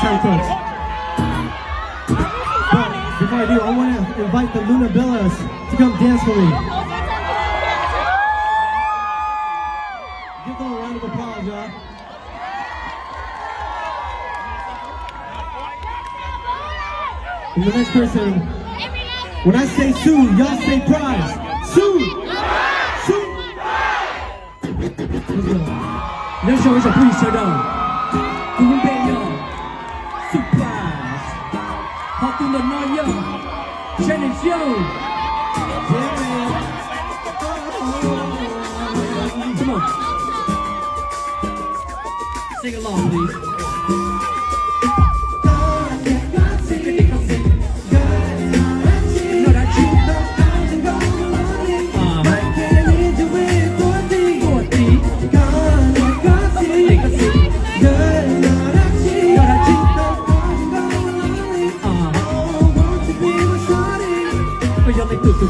time close. But before I do, I want to invite the Luna Bellas to come dance for me. Give them a round of applause, y'all. And the next person, when I say Sue, y'all say prize. Sue! Sue! Let's go. 让小小不一下的，不会被用 surprise， 好多的那样，全力秀 ，Come on， sing along please。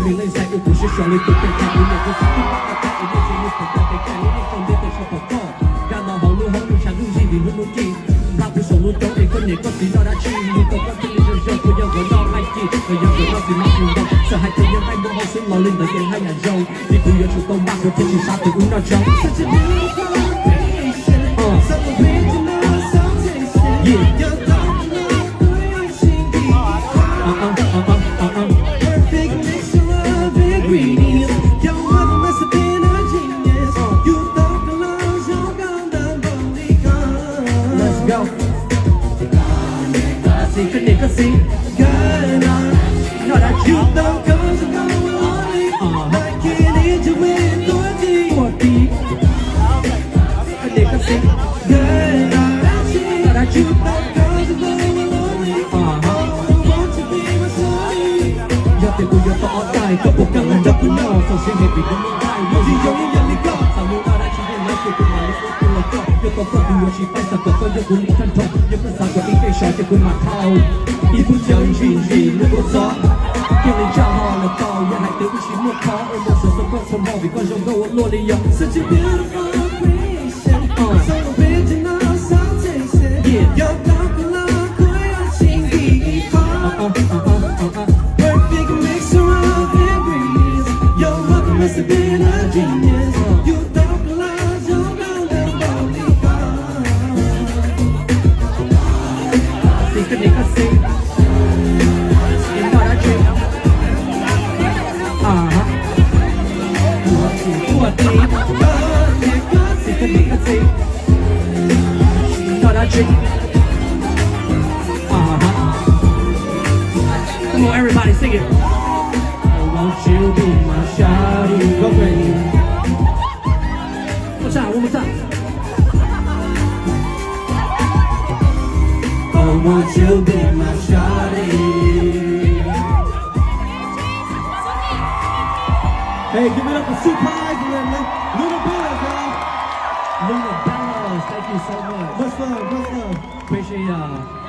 你内在又不是旋律，都被看不见，不是不把它看不见，是你不要被看，你得放电的小宝宝，感到好路好路下路西比路路近，他不手路都得跟你过去到他去，你都关心你就说不要我闹爱情，不要我闹心马行动，这还可以还不好心老练的人还眼中，你不要主动把我天气杀死无脑中。ก็พวกกันมันจะพูดนอกส่งเสียงให้ปีกมันได้โลกที่ยงยิ่งใหญ่เลยก็สามโมงได้ชีวิตแล้วคือคุณมาลิสุดตัวก็ยกตัวก็ดูชีไปสักตัวก็ยกคุณขั้นทองยกภาษาก็อีกไปชอบจะคุณมาเท่าอีผู้เจ้าชีชีลูกก็ซ้อเกี่ยวกับเจ้าห่อแล้วก็ยังให้เตือนชีมั่วคอเออโดนสมก็สมองวิกว่าจงก็วัดล้วนเลยยัง Such a beautiful creation so original so tasty yeah ยอมรับกันแล้วคุยกันจริงดีพอperfect mixture of ingredients your mother must have been a genius you don't realize you're gonna only come think a nigga sing in what I dream what I think a nigga sing what I dream Come on, everybody, sing it. Won't you be my shawty? Go crazy. One more time. Oh, won't you be my shawty? Hey, give it up for Sue Pies and then Luna Bellas, y'all. Luna Bellas, thank you so much. Much love, much love. Appreciate y'all.